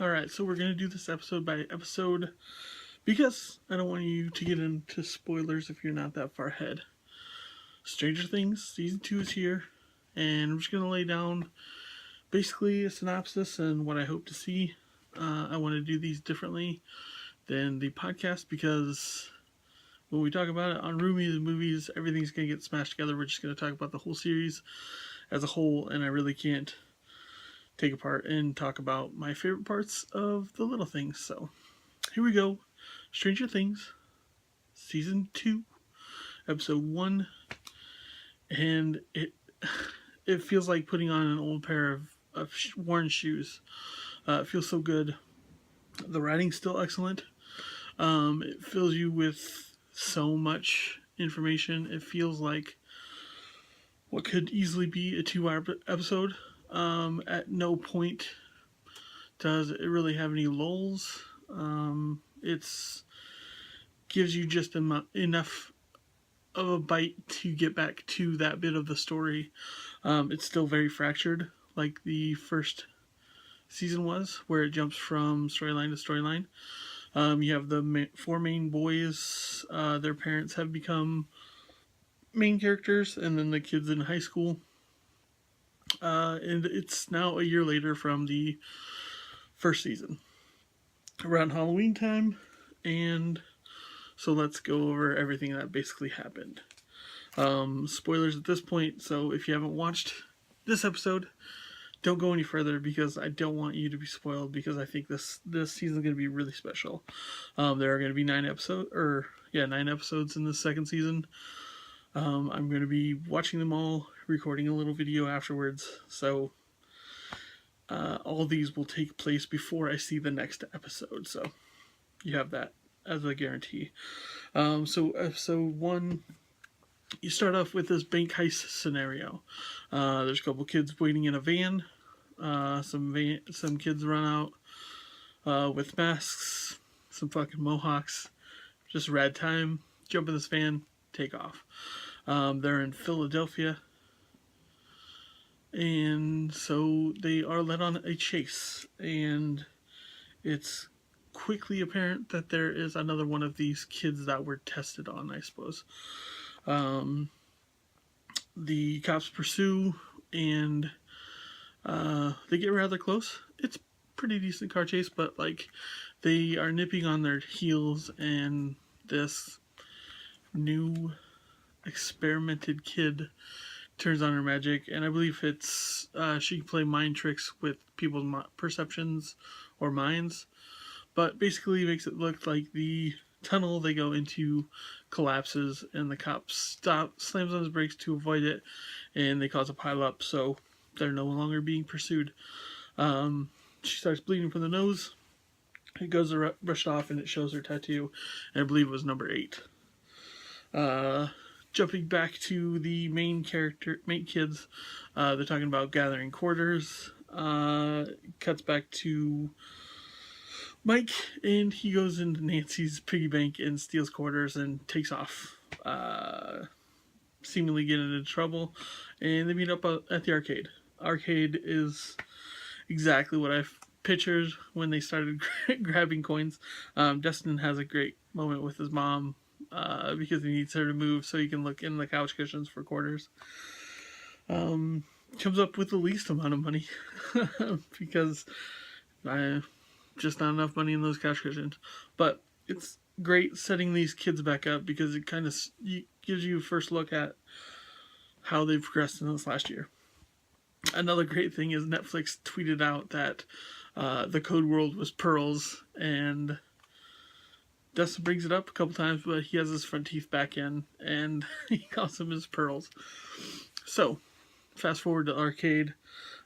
Alright, so we're going to do this episode by episode because I don't want you to get into spoilers if you're not that far ahead. Stranger Things Season 2 is here, and I'm just going to lay down basically a synopsis and what I hope to see. I want to do these differently than the podcast because when we talk about it on Roomies and movies, everything's going to get smashed together. We're just going to talk about the whole series as a whole, and I really can't take apart and talk about my favorite parts of the little things. So here we go. Stranger Things Season 2 Episode 1, and it feels like putting on an old pair of worn shoes. It feels so good. The writing's still excellent. It fills you with so much information. It feels like what could easily be a 2-hour episode. At no point does it really have any lulls. It's gives you just enough of a bite to get back to that bit of the story. It's still very fractured, like the first season was, where it jumps from storyline to storyline. You have the four main boys. Their parents have become main characters, and then the kids in high school. And it's now a year later from the first season, around Halloween time, and so let's go over everything that basically happened. Spoilers at this point, so if you haven't watched this episode, don't go any further because I don't want you to be spoiled, because I think this season is going to be really special. There are going to be 9 episodes in the second season. I'm going to be watching them all, recording a little video afterwards, so all these will take place before I see the next episode, so you have that as a guarantee. So episode 1, you start off with this bank heist scenario. There's a couple kids waiting in a van. Some kids run out with masks, some fucking mohawks. Just rad time. Jump in this van, take off. They're in Philadelphia, and so they are led on a chase, and it's quickly apparent that there is another one of these kids that were tested on, I suppose. The cops pursue, and they get rather close. It's pretty decent car chase, but like they are nipping on their heels, and this new experimented kid turns on her magic, and I believe it's she can play mind tricks with people's perceptions or minds, but basically makes it look like the tunnel they go into collapses, and the cop slams on his brakes to avoid it, and they cause a pileup, so they're no longer being pursued. She starts bleeding from the nose. It goes rushed off, and it shows her tattoo, and I believe it was number 8. Jumping back to the main kids, they're talking about gathering quarters. Cuts back to Mike, and he goes into Nancy's piggy bank and steals quarters and takes off, seemingly getting into trouble, and they meet up at the arcade. Arcade is exactly what I pictured when they started grabbing coins. Dustin has a great moment with his mom, because he needs her to move so he can look in the couch cushions for quarters. Comes up with the least amount of money because just not enough money in those couch cushions. But it's great setting these kids back up because it kind of gives you a first look at how they've progressed in this last year. Another great thing is Netflix tweeted out that the code word was pearls, and Dustin brings it up a couple times, but he has his front teeth back in, and he calls them his pearls. So, fast forward to arcade.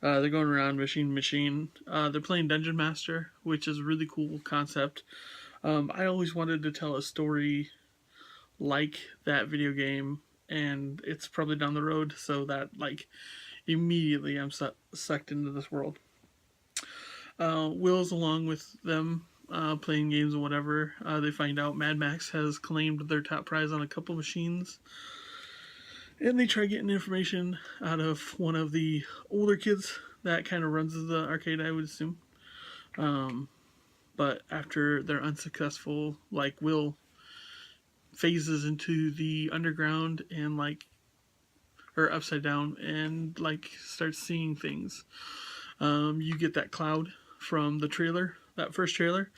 They're going around machine. They're playing Dungeon Master, which is a really cool concept. I always wanted to tell a story like that video game, and it's probably down the road, so that, like, immediately I'm sucked into this world. Will's along with them, playing games or whatever. They find out Mad Max has claimed their top prize on a couple machines, and they try getting information out of one of the older kids that kind of runs the arcade, I would assume. But after they're unsuccessful, like Will phases into the underground and or upside down and starts seeing things. You get that cloud from the trailer, that first trailer,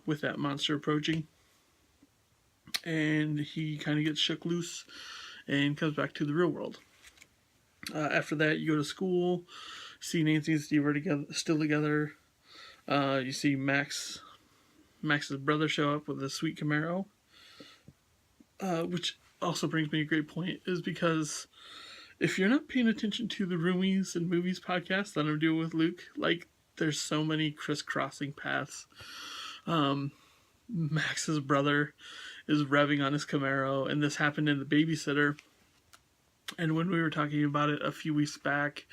with that monster approaching, and he kind of gets shook loose and comes back to the real world. After that, you go to school, see Nancy and Steve are still together. You see Max's brother show up with a sweet Camaro, which also brings me a great point, is because if you're not paying attention to the Roomies and Movies podcast that I'm doing with Luke, there's so many crisscrossing paths. Max's brother is revving on his Camaro, and this happened in The Babysitter. And when we were talking about it a few weeks back,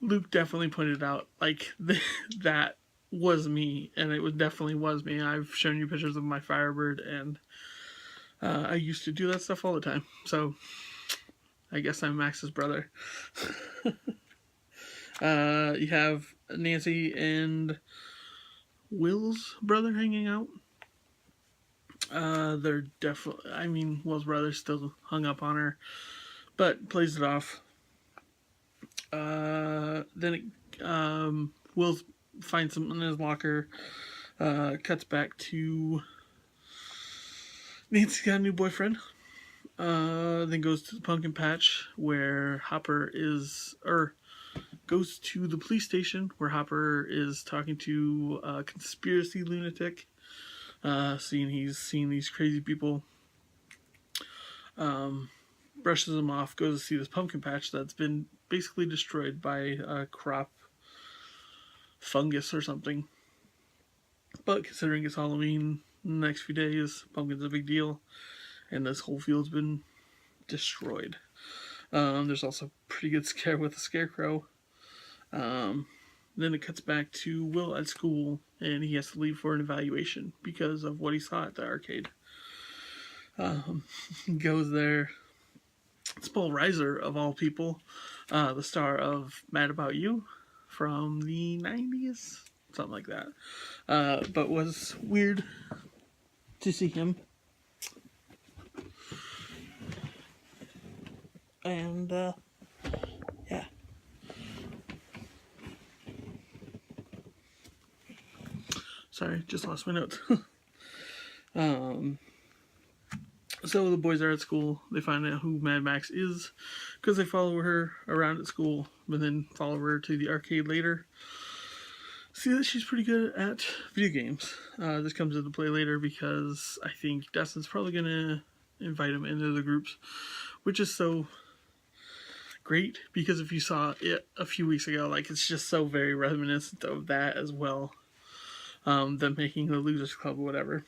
Luke definitely pointed out, that was me, and it definitely was me. I've shown you pictures of my Firebird, and I used to do that stuff all the time. So I guess I'm Max's brother. You have Nancy and Will's brother hanging out. They're definitely, Will's brother's still hung up on her, but plays it off. Then Will finds something in his locker. Cuts back to Nancy's got a new boyfriend. Then goes to the pumpkin patch where goes to the police station where Hopper is talking to a conspiracy lunatic. He's seeing these crazy people. Brushes them off, goes to see this pumpkin patch that's been basically destroyed by a crop fungus or something. But considering it's Halloween, the next few days, pumpkin's a big deal, and this whole field's been destroyed. There's also a pretty good scare with the scarecrow. Then it cuts back to Will at school, and he has to leave for an evaluation because of what he saw at the arcade. He goes there. It's Paul Reiser, of all people, the star of Mad About You from the 90s, something like that. But was weird to see him. And, yeah. Sorry, just lost my notes. So the boys are at school. They find out who Mad Max is because they follow her around at school, but then follow her to the arcade later. See that she's pretty good at video games. This comes into play later because I think Dustin's probably going to invite him into the groups, which is so great because if you saw it a few weeks ago, it's just so very reminiscent of that as well. Them making the Losers Club or whatever.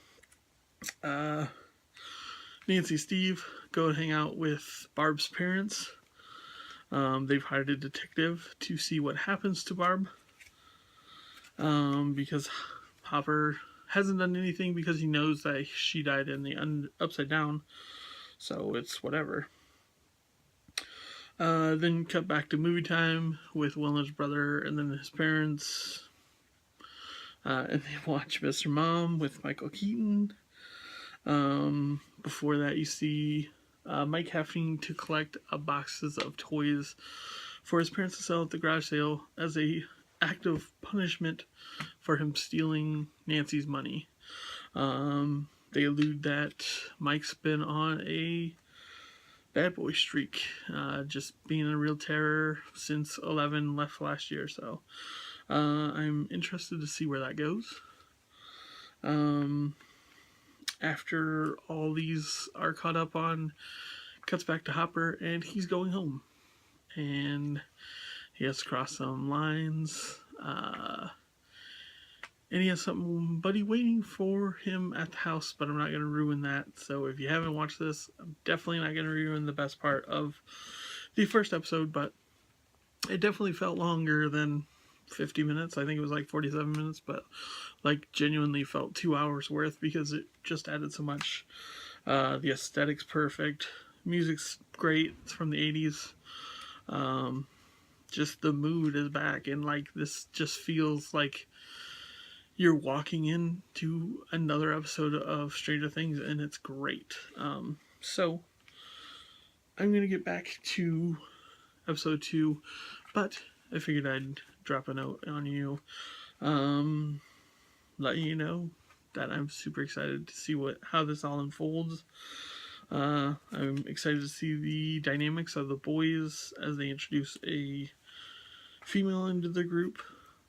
Nancy and Steve go and hang out with Barb's parents. They've hired a detective to see what happens to Barb. Because Hopper hasn't done anything because he knows that she died in the upside down. So it's whatever. Then cut back to movie time with Will and his brother and then his parents. And they watch Mr. Mom with Michael Keaton. Before that, you see Mike having to collect boxes of toys for his parents to sell at the garage sale as a act of punishment for him stealing Nancy's money. They allude that Mike's been on a bad boy streak, just being a real terror since 11 left last year. So I'm interested to see where that goes. After all these are caught up on, cuts back to Hopper, and he's going home. And he has to cross some lines. And he has somebody waiting for him at the house, but I'm not going to ruin that. So if you haven't watched this, I'm definitely not going to ruin the best part of the first episode, but it definitely felt longer than 50 minutes. I think it was 47 minutes, but genuinely felt 2 hours worth because it just added so much. The aesthetic's perfect. Music's great. It's from the 80s. just the mood is back, and like this just feels like you're walking into another episode of Stranger Things, and it's great. So I'm gonna get back to episode 2, but I figured I'd drop a note on you, let you know that I'm super excited to see how this all unfolds. I'm excited to see the dynamics of the boys as they introduce a female into the group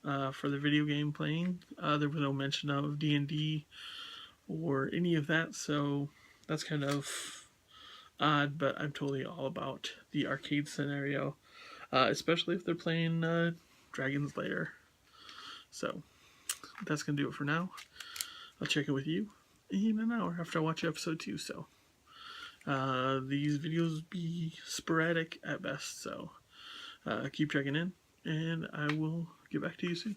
for the video game playing. There was no mention of D&D or any of that, so that's kind of odd, but I'm totally all about the arcade scenario, especially if they're playing Dragon's Lair. So that's going to do it for now. I'll check in with you in an hour after I watch episode 2. So these videos be sporadic at best, so keep checking in, and I will get back to you soon.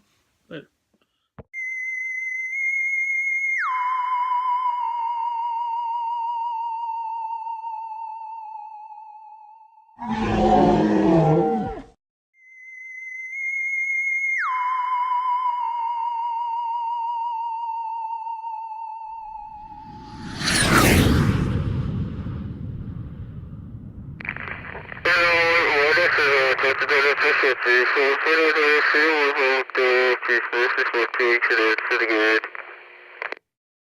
Later. Pretty good.